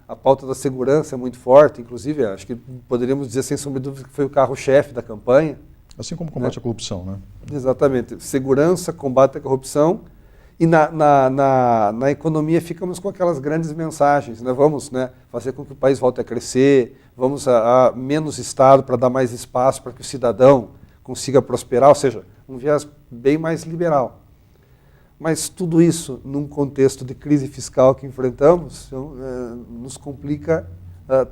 a pauta da segurança é muito forte, inclusive acho que poderíamos dizer sem sombra de dúvida que foi o carro-chefe da campanha. Assim como combate à corrupção, né? Exatamente, segurança, combate à corrupção, e na economia ficamos com aquelas grandes mensagens, né? Vamos, né, fazer com que o país volte a crescer, vamos a menos Estado para dar mais espaço para que o cidadão consiga prosperar, ou seja, um viés bem mais liberal. Mas tudo isso, num contexto de crise fiscal que enfrentamos, nos complica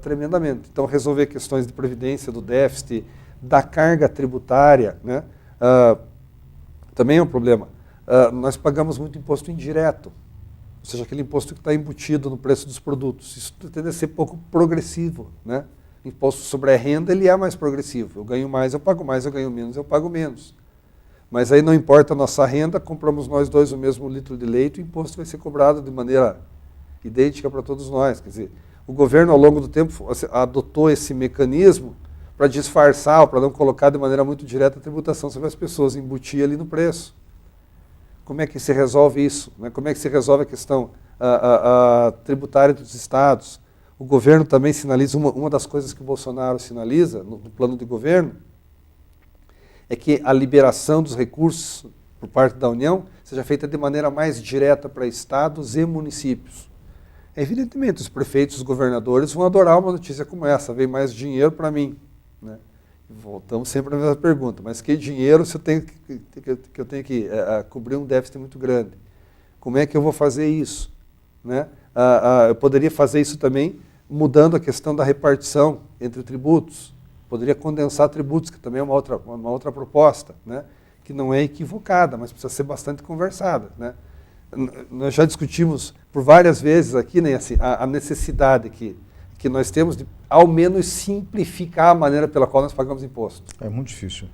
tremendamente. Então, resolver questões de previdência, do déficit, da carga tributária, né? Também é um problema. Nós pagamos muito imposto indireto, ou seja, aquele imposto que está embutido no preço dos produtos. Isso tende a ser pouco progressivo, né? Imposto sobre a renda, ele é mais progressivo. Eu ganho mais, eu pago mais, eu ganho menos, eu pago menos. Mas aí não importa a nossa renda, compramos nós dois o mesmo litro de leite, o imposto vai ser cobrado de maneira idêntica para todos nós. Quer dizer, o governo, ao longo do tempo, adotou esse mecanismo para disfarçar, para não colocar de maneira muito direta a tributação sobre as pessoas, embutir ali no preço. Como é que se resolve isso? Né? Como é que se resolve a questão tributária dos estados? O governo também sinaliza, uma das coisas que o Bolsonaro sinaliza no plano de governo, é que a liberação dos recursos por parte da União seja feita de maneira mais direta para estados e municípios. Evidentemente, os prefeitos, os governadores vão adorar uma notícia como essa, vem mais dinheiro para mim. Né? Voltamos sempre à mesma pergunta, mas que dinheiro se eu tenho que cobrir um déficit muito grande? Como é que eu vou fazer isso? Né? Eu poderia fazer isso também mudando a questão da repartição entre tributos. Poderia condensar tributos, que também é uma outra proposta, né? Que não é equivocada, mas precisa ser bastante conversada. Né? Nós já discutimos por várias vezes aqui, né, assim, a necessidade que nós temos de, ao menos, simplificar a maneira pela qual nós pagamos imposto. É muito difícil.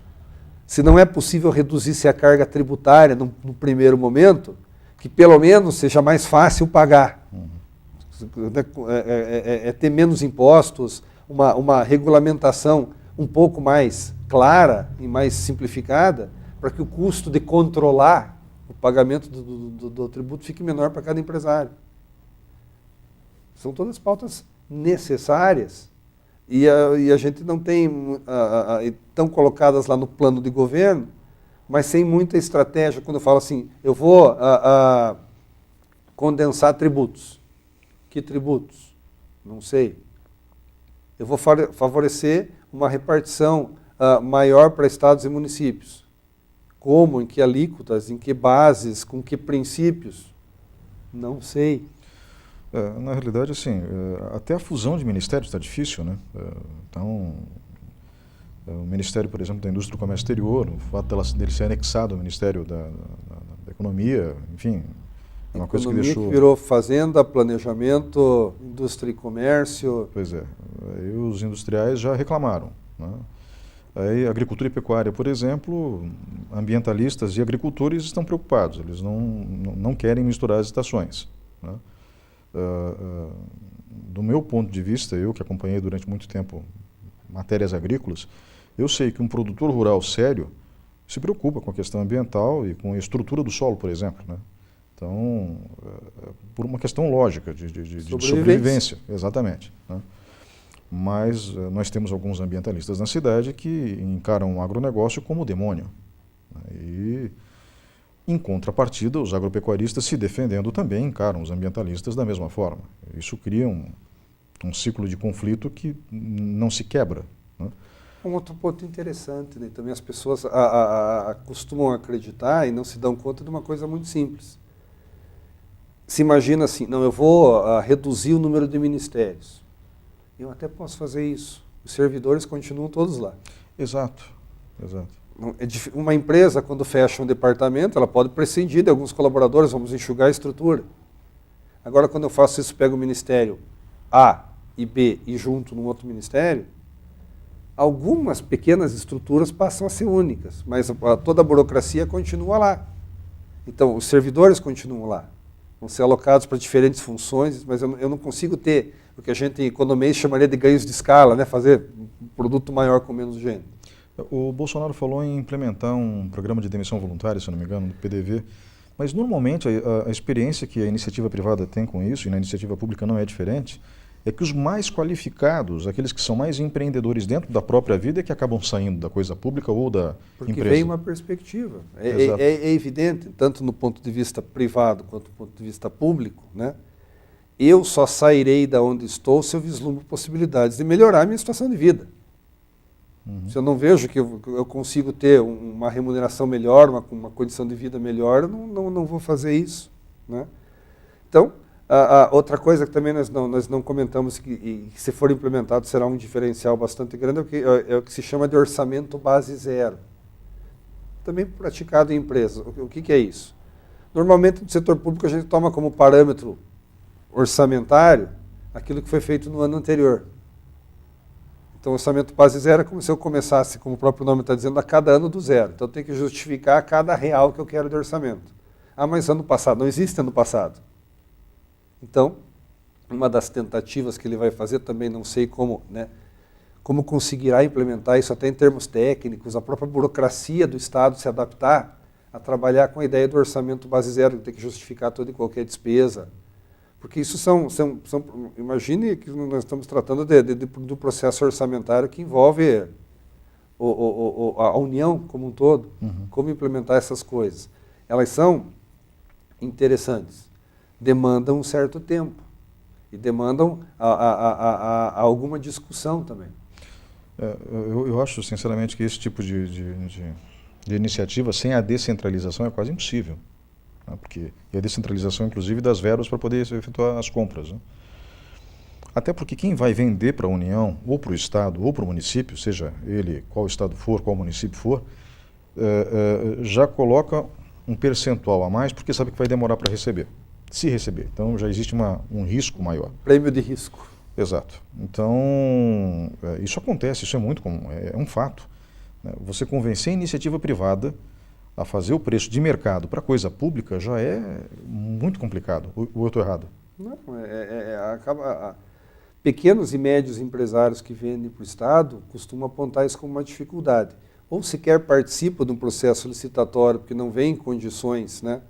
Se não é possível reduzir-se a carga tributária no primeiro momento, que pelo menos seja mais fácil pagar. É ter menos impostos, uma regulamentação um pouco mais clara e mais simplificada, para que o custo de controlar o pagamento do tributo fique menor para cada empresário. São todas pautas necessárias e a gente não tem, estão colocadas lá no plano de governo, mas sem muita estratégia. Quando eu falo assim, eu vou condensar tributos. Que tributos? Não sei. Eu vou favorecer uma repartição maior para estados e municípios. Como, em que alíquotas, em que bases, com que princípios? Não sei. Na realidade, assim, até a fusão de ministérios está difícil, né? Então, o Ministério, por exemplo, da Indústria do Comércio Exterior, o fato dele ser anexado ao Ministério da Economia, enfim, é uma coisa que deixou... Economia que virou Fazenda, Planejamento, Indústria e Comércio... Pois é, aí os industriais já reclamaram, né? Aí, agricultura e pecuária, por exemplo, ambientalistas e agricultores estão preocupados, eles não querem misturar as estações, né? Do meu ponto de vista, eu que acompanhei durante muito tempo matérias agrícolas, eu sei que um produtor rural sério se preocupa com a questão ambiental e com a estrutura do solo, por exemplo, né? Então, por uma questão lógica de sobrevivência, exatamente, né? Mas nós temos alguns ambientalistas na cidade que encaram o agronegócio como demônio, né? E, em contrapartida, os agropecuaristas se defendendo também encaram os ambientalistas da mesma forma. Isso cria um ciclo de conflito que não se quebra, né? Um outro ponto interessante, né? Também as pessoas costumam acreditar e não se dão conta de uma coisa muito simples. Se imagina assim, não, eu vou reduzir o número de ministérios. Eu até posso fazer isso. Os servidores continuam todos lá. Exato, exato. Uma empresa, quando fecha um departamento, ela pode prescindir de alguns colaboradores, vamos enxugar a estrutura. Agora, quando eu faço isso, pego o ministério A e B e junto num outro ministério, algumas pequenas estruturas passam a ser únicas, mas toda a burocracia continua lá. Então, os servidores continuam lá. Vão ser alocados para diferentes funções, mas eu não consigo ter o que a gente em economia chamaria de ganhos de escala, né? Fazer um produto maior com menos gente. O Bolsonaro falou em implementar um programa de demissão voluntária, se não me engano, do PDV, mas normalmente a experiência que a iniciativa privada tem com isso, e na iniciativa pública não é diferente, é que os mais qualificados, aqueles que são mais empreendedores dentro da própria vida, é que acabam saindo da coisa pública ou da Porque empresa. vem uma perspectiva. É evidente, tanto no ponto de vista privado quanto do ponto de vista público, né? Eu só sairei da onde estou se eu vislumbro possibilidades de melhorar a minha situação de vida. Se eu não vejo que eu consigo ter uma remuneração melhor, uma condição de vida melhor, eu não vou fazer isso, né? Então, outra coisa que também nós não comentamos, que se for implementado será um diferencial bastante grande, é o que se chama de orçamento base zero. também praticado em empresas. O que é isso? Normalmente, no setor público, a gente toma como parâmetro orçamentário aquilo que foi feito no ano anterior. Então, o orçamento base zero é como se eu começasse, como o próprio nome está dizendo, a cada ano do zero. Então, eu tenho que justificar cada real que eu quero de orçamento. Ah, mas ano passado, não existe ano passado. Então, uma das tentativas que ele vai fazer, também não sei como, né, como conseguirá implementar isso até em termos técnicos, a própria burocracia do Estado se adaptar a trabalhar com a ideia do orçamento base zero, ter que justificar toda e qualquer despesa. Porque isso imagine que nós estamos tratando do processo orçamentário que envolve a União como um todo, como implementar essas coisas. Elas são interessantes, demandam um certo tempo e demandam alguma discussão também. Eu acho, sinceramente, que esse tipo de iniciativa, sem a descentralização, é quase impossível. Né? Porque e a descentralização, inclusive, das verbas para poder efetuar as compras. Né? Até porque quem vai vender para a União, ou para o Estado, ou para o município, seja ele qual Estado for, qual município for, já coloca um percentual a mais, porque sabe que vai demorar para receber. Se receber. Então já existe um risco maior. Prêmio de risco. Exato. Então, isso acontece, isso é muito comum, é um fato. Né? Você convencer a iniciativa privada a fazer o preço de mercado para coisa pública já é muito complicado. Ou eu estou errado? Não, pequenos e médios empresários que vendem para o Estado costumam apontar isso como uma dificuldade. Ou sequer participam de um processo licitatório porque não vem em condições, né,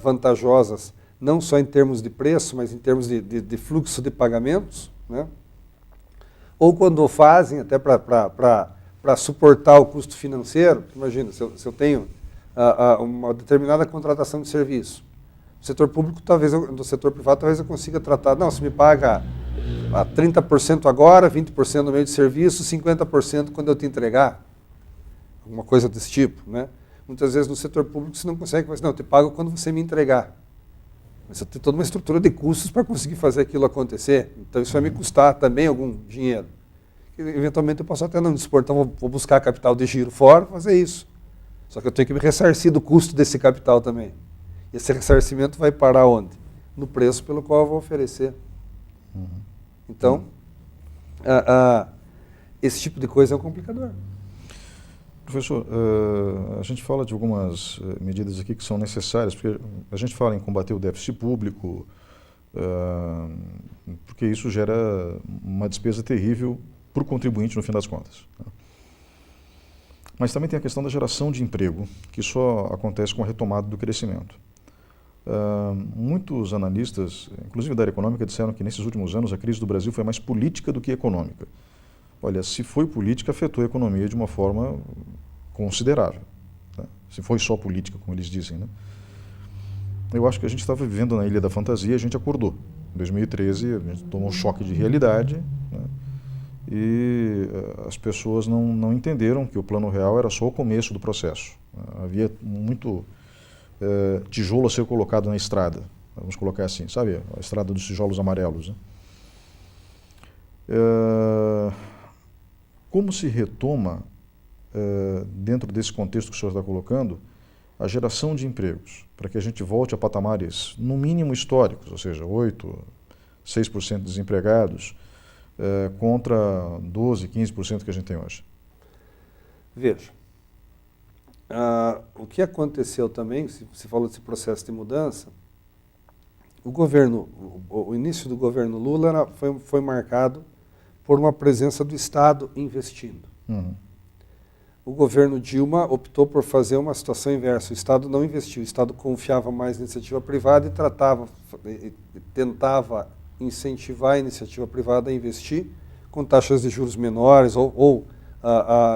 vantajosas, não só em termos de preço, mas em termos de fluxo de pagamentos, né? Ou quando fazem, até para suportar o custo financeiro. Imagina, se eu tenho uma determinada contratação de serviço, no setor público, talvez no setor privado, talvez eu consiga tratar, não, se me paga 30% agora, 20% no meio de serviço, 50% quando eu te entregar, alguma coisa desse tipo, né? Muitas vezes no setor público você não consegue, mas não, eu te pago quando você me entregar. Mas você tem toda uma estrutura de custos para conseguir fazer aquilo acontecer. Então isso vai me custar também algum dinheiro. E, eventualmente eu posso até não dispor, então vou buscar capital de giro fora, fazer isso. Só que eu tenho que me ressarcir do custo desse capital também. E esse ressarcimento vai parar onde? No preço pelo qual eu vou oferecer. Então, esse tipo de coisa é um complicador. Professor, a gente fala de algumas medidas aqui que são necessárias, porque a gente fala em combater o déficit público, porque isso gera uma despesa terrível para o contribuinte no fim das contas. Mas também tem a questão da geração de emprego, que só acontece com a retomada do crescimento. Muitos analistas, inclusive da área econômica, disseram que nesses últimos anos a crise do Brasil foi mais política do que econômica. Olha, se foi política, afetou a economia de uma forma considerável. Né? Se foi só política, como eles dizem. Né? Eu acho que a gente estava vivendo na Ilha da Fantasia, a gente acordou. Em 2013, a gente tomou um choque de realidade, né? E as pessoas não entenderam que o plano real era só o começo do processo. Havia muito tijolo a ser colocado na estrada, vamos colocar assim, sabe? A estrada dos tijolos amarelos. Né? Como se retoma, dentro desse contexto que o senhor está colocando, a geração de empregos, para que a gente volte a patamares, no mínimo históricos, ou seja, 8%, 6% de desempregados, contra 12%, 15% que a gente tem hoje? Veja, o que aconteceu também, se falou desse processo de mudança, o início do governo Lula foi marcado por uma presença do Estado investindo. O governo Dilma optou por fazer uma situação inversa. O Estado não investiu, o Estado confiava mais na iniciativa privada e tentava incentivar a iniciativa privada a investir com taxas de juros menores ou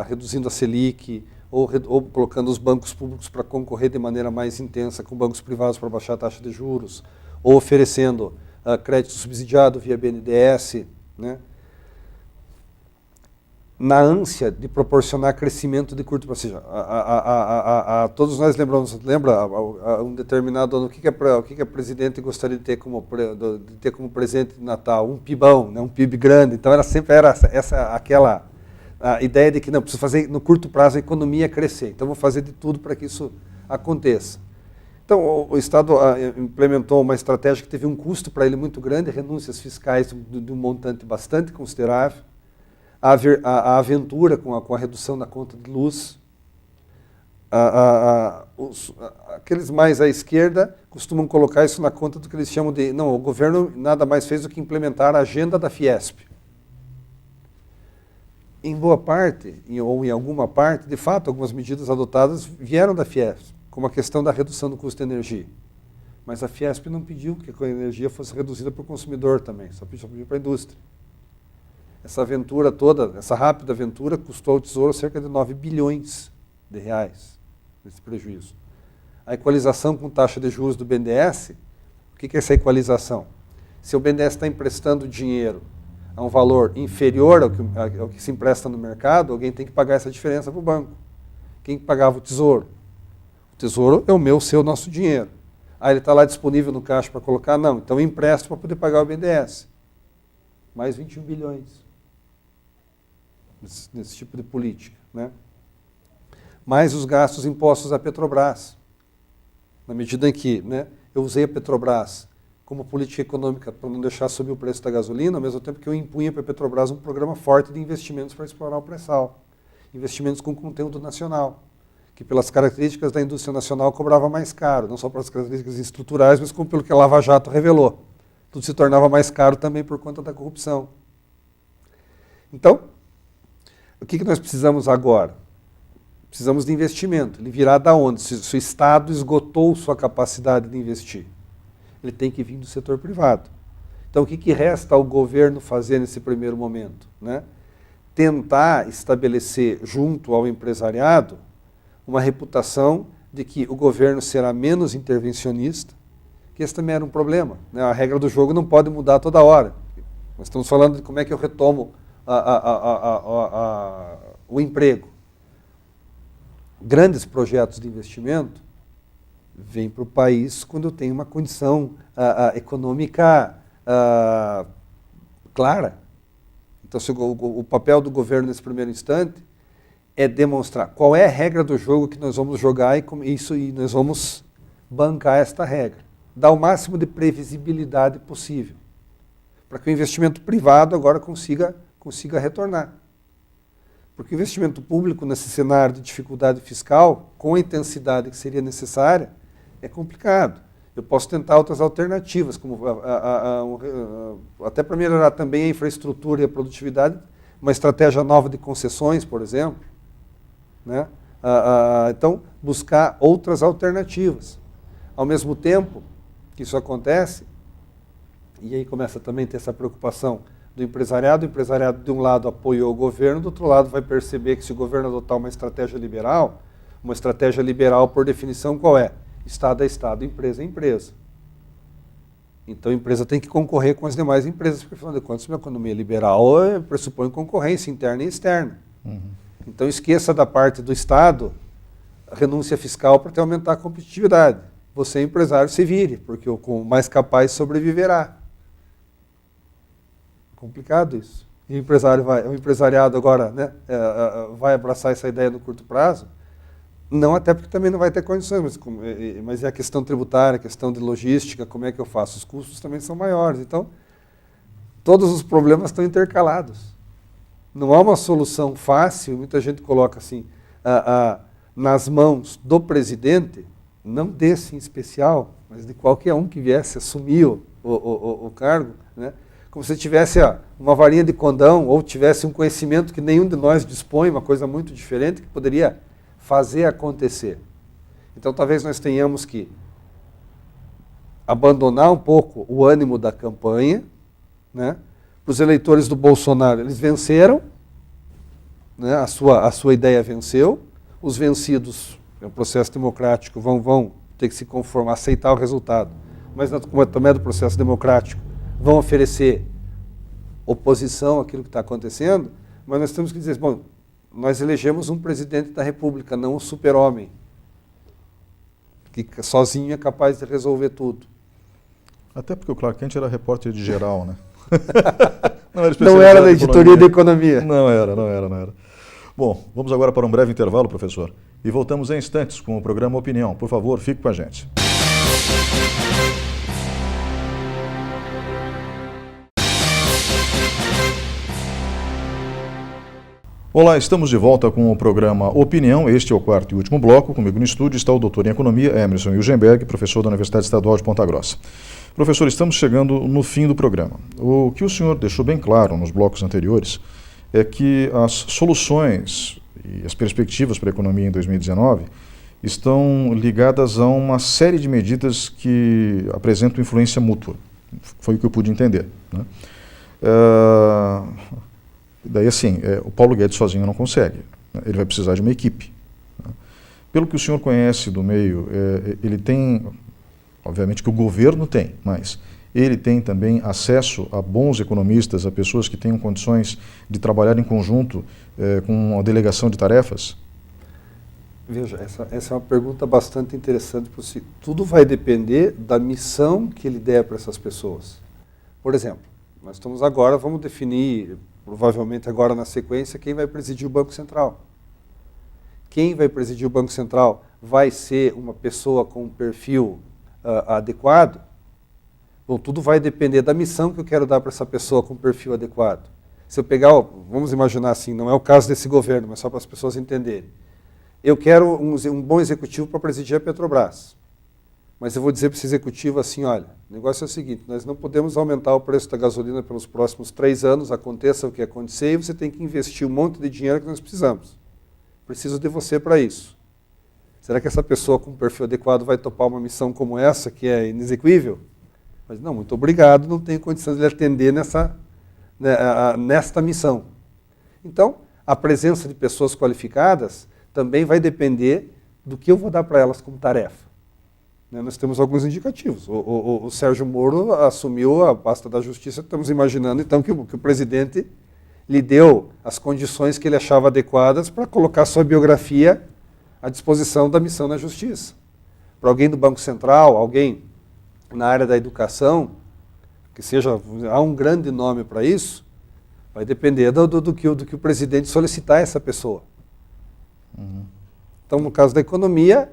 reduzindo a Selic ou colocando os bancos públicos para concorrer de maneira mais intensa com bancos privados para baixar a taxa de juros ou oferecendo crédito subsidiado via BNDES, né? Na ânsia de proporcionar crescimento de curto prazo. Ou seja, todos nós lembra um determinado ano, o que a presidente gostaria de ter como presente de Natal? Um PIBão, né? Um PIB grande. Então era sempre aquela A ideia de que não, preciso fazer no curto prazo a economia crescer, então vou fazer de tudo para que isso aconteça. Então o Estado implementou uma estratégia que teve um custo para ele muito grande, renúncias fiscais de um montante bastante considerável, a aventura com a redução da conta de luz. Aqueles mais à esquerda costumam colocar isso na conta do que eles chamam de... Não, o governo nada mais fez do que implementar a agenda da Fiesp. Em boa parte, ou em alguma parte, de fato, algumas medidas adotadas vieram da Fiesp, como a questão da redução do custo de energia. Mas a Fiesp não pediu que a energia fosse reduzida para o consumidor também, só pediu para a indústria. Essa aventura toda, essa rápida aventura, custou ao Tesouro cerca de 9 bilhões de reais, nesse prejuízo. A equalização com taxa de juros do BNDES, o que é essa equalização? Se o BNDES está emprestando dinheiro a um valor inferior ao que se empresta no mercado, alguém tem que pagar essa diferença para o banco. Quem pagava o Tesouro? O Tesouro é o meu, o seu, nosso dinheiro. Ele está lá disponível no caixa para colocar? Não, então eu empresto para poder pagar o BNDES. Mais 21 bilhões. Nesse tipo de política, né? Mais os gastos impostos à Petrobras. Na medida em que, né, eu usei a Petrobras como política econômica para não deixar subir o preço da gasolina, ao mesmo tempo que eu impunha para a Petrobras um programa forte de investimentos para explorar o pré-sal. Investimentos com conteúdo nacional, que pelas características da indústria nacional cobrava mais caro, não só pelas características estruturais, mas como pelo que a Lava Jato revelou. Tudo se tornava mais caro também por conta da corrupção. Então, o que nós precisamos agora? Precisamos de investimento. Ele virá da onde? Se o Estado esgotou sua capacidade de investir, ele tem que vir do setor privado. Então, o que resta ao governo fazer nesse primeiro momento, né? Tentar estabelecer, junto ao empresariado, uma reputação de que o governo será menos intervencionista, que esse também era um problema, né? A regra do jogo não pode mudar toda hora. Nós estamos falando de como é que eu retomo o emprego. Grandes projetos de investimento vêm para o país quando eu tenho uma condição econômica clara. Então, o papel do governo nesse primeiro instante é demonstrar qual é a regra do jogo que nós vamos jogar e nós vamos bancar esta regra. Dar o máximo de previsibilidade possível, para que o investimento privado agora consiga retornar. Porque o investimento público nesse cenário de dificuldade fiscal, com a intensidade que seria necessária, é complicado. Eu posso tentar outras alternativas, como até para melhorar também a infraestrutura e a produtividade, uma estratégia nova de concessões, por exemplo, né? Então, buscar outras alternativas. Ao mesmo tempo que isso acontece, e aí começa também a ter essa preocupação do empresariado. O empresariado, de um lado, apoiou o governo, do outro lado, vai perceber que se o governo adotar uma estratégia liberal, por definição, qual é? Estado é Estado, empresa é empresa. Então, a empresa tem que concorrer com as demais empresas, porque, afinal de contas, uma economia liberal pressupõe concorrência interna e externa. Uhum. Então, esqueça da parte do Estado a renúncia fiscal para aumentar a competitividade. Você, empresário, se vire, porque o mais capaz sobreviverá. Complicado isso. E o empresariado agora, né, vai abraçar essa ideia no curto prazo? Não, até porque também não vai ter condições, mas é a questão tributária, a questão de logística, como é que eu faço? Os custos também são maiores. Então, todos os problemas estão intercalados. Não há uma solução fácil, muita gente coloca assim, nas mãos do presidente, não desse em especial, mas de qualquer um que viesse assumir o cargo, né? Como se tivesse uma varinha de condão ou tivesse um conhecimento que nenhum de nós dispõe, uma coisa muito diferente que poderia fazer acontecer. Então talvez nós tenhamos que abandonar um pouco o ânimo da campanha, né? Para os eleitores do Bolsonaro, eles venceram, né? A sua ideia venceu, os vencidos, é um processo democrático, vão ter que se conformar, aceitar o resultado, mas como também é do processo democrático, vão oferecer oposição àquilo que está acontecendo, mas nós temos que dizer, bom, nós elegemos um presidente da República, não um super-homem, que sozinho é capaz de resolver tudo. Até porque o Clark Kent era repórter de geral, né? Não era da editoria da economia. Não era. Bom, vamos agora para um breve intervalo, professor, e voltamos em instantes com o programa Opinião. Por favor, fique com a gente. Olá, estamos de volta com o programa Opinião. Este é o quarto e último bloco. Comigo no estúdio está o doutor em Economia, Emerson Ilgenberg, professor da Universidade Estadual de Ponta Grossa. Professor, estamos chegando no fim do programa. O que o senhor deixou bem claro nos blocos anteriores é que as soluções e as perspectivas para a economia em 2019 estão ligadas a uma série de medidas que apresentam influência mútua. Foi o que eu pude entender, né? Daí assim, o Paulo Guedes sozinho não consegue, né? Ele vai precisar de uma equipe, né? Pelo que o senhor conhece do meio, ele tem, obviamente que o governo tem, mas ele tem também acesso a bons economistas, a pessoas que tenham condições de trabalhar em conjunto com a delegação de tarefas? Veja, essa é uma pergunta bastante interessante, porque tudo vai depender da missão que ele der para essas pessoas. Por exemplo, nós estamos agora, vamos definir, provavelmente agora na sequência, quem vai presidir o Banco Central. Quem vai presidir o Banco Central vai ser uma pessoa com um perfil adequado? Bom, tudo vai depender da missão que eu quero dar para essa pessoa com perfil adequado. Se eu pegar, vamos imaginar assim, não é o caso desse governo, mas só para as pessoas entenderem. Eu quero um bom executivo para presidir a Petrobras. Mas eu vou dizer para esse executivo assim, olha, o negócio é o seguinte, nós não podemos aumentar o preço da gasolina pelos próximos 3 anos, aconteça o que acontecer, e você tem que investir um monte de dinheiro que nós precisamos. Preciso de você para isso. Será que essa pessoa com um perfil adequado vai topar uma missão como essa, que é inexequível? Mas não, muito obrigado, não tenho condições de atender nesta missão. Então, a presença de pessoas qualificadas também vai depender do que eu vou dar para elas como tarefa. Nós temos alguns indicativos. O Sérgio Moro assumiu a pasta da Justiça, estamos imaginando então que o presidente lhe deu as condições que ele achava adequadas para colocar sua biografia à disposição da missão na Justiça. Para alguém do Banco Central, alguém na área da educação, que seja, há um grande nome para isso, vai depender do que o presidente solicitar a essa pessoa. Então, no caso da economia,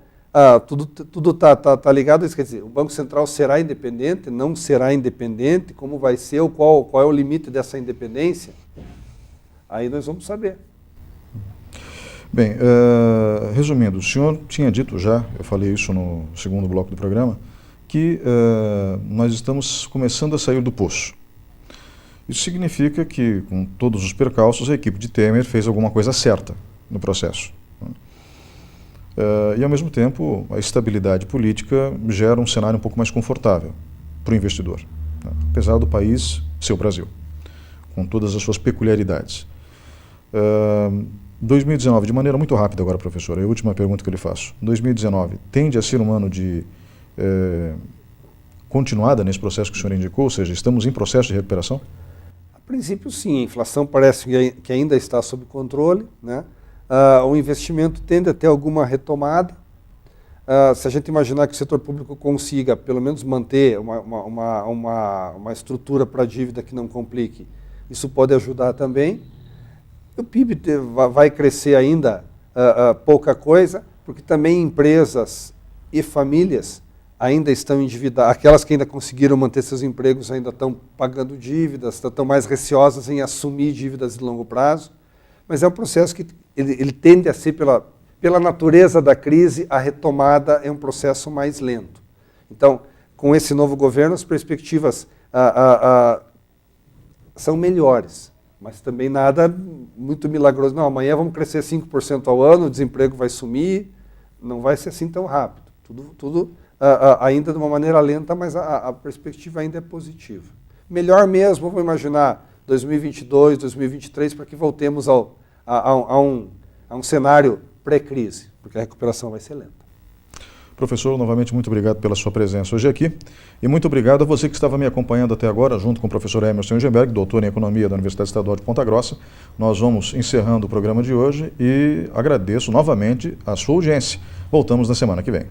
tudo está ligado a isso. Quer dizer, o Banco Central será independente, não será independente, como vai ser, qual é o limite dessa independência? Aí nós vamos saber. Bem, resumindo, o senhor tinha dito já, eu falei isso no segundo bloco do programa, que nós estamos começando a sair do poço. Isso significa que, com todos os percalços, a equipe de Temer fez alguma coisa certa no processo. E, ao mesmo tempo, a estabilidade política gera um cenário um pouco mais confortável para o investidor, né? Apesar do país ser o Brasil, com todas as suas peculiaridades. 2019, de maneira muito rápida agora, professor, é a última pergunta que eu lhe faço. 2019 tende a ser um ano de continuada nesse processo que o senhor indicou, ou seja, estamos em processo de recuperação? A princípio, sim. A inflação parece que ainda está sob controle, né? O investimento tende a ter alguma retomada. Se a gente imaginar que o setor público consiga, pelo menos, manter uma estrutura para a dívida que não complique, isso pode ajudar também. O PIB vai crescer ainda pouca coisa, porque também empresas e famílias ainda estão endividadas. Aquelas que ainda conseguiram manter seus empregos ainda estão pagando dívidas, estão mais receosas em assumir dívidas de longo prazo. Mas é um processo que ele tende a ser, pela natureza da crise, a retomada é um processo mais lento. Então, com esse novo governo, as perspectivas são melhores, mas também nada muito milagroso. Não, amanhã vamos crescer 5% ao ano, o desemprego vai sumir, não vai ser assim tão rápido. Tudo ainda de uma maneira lenta, mas a perspectiva ainda é positiva. Melhor mesmo, vamos imaginar, 2022, 2023, para que voltemos a um cenário pré-crise, porque a recuperação vai ser lenta. Professor, novamente, muito obrigado pela sua presença hoje aqui e muito obrigado a você que estava me acompanhando até agora, junto com o professor Emerson Ilgenberg, doutor em Economia da Universidade Estadual de Ponta Grossa. Nós vamos encerrando o programa de hoje e agradeço novamente a sua audiência. Voltamos na semana que vem.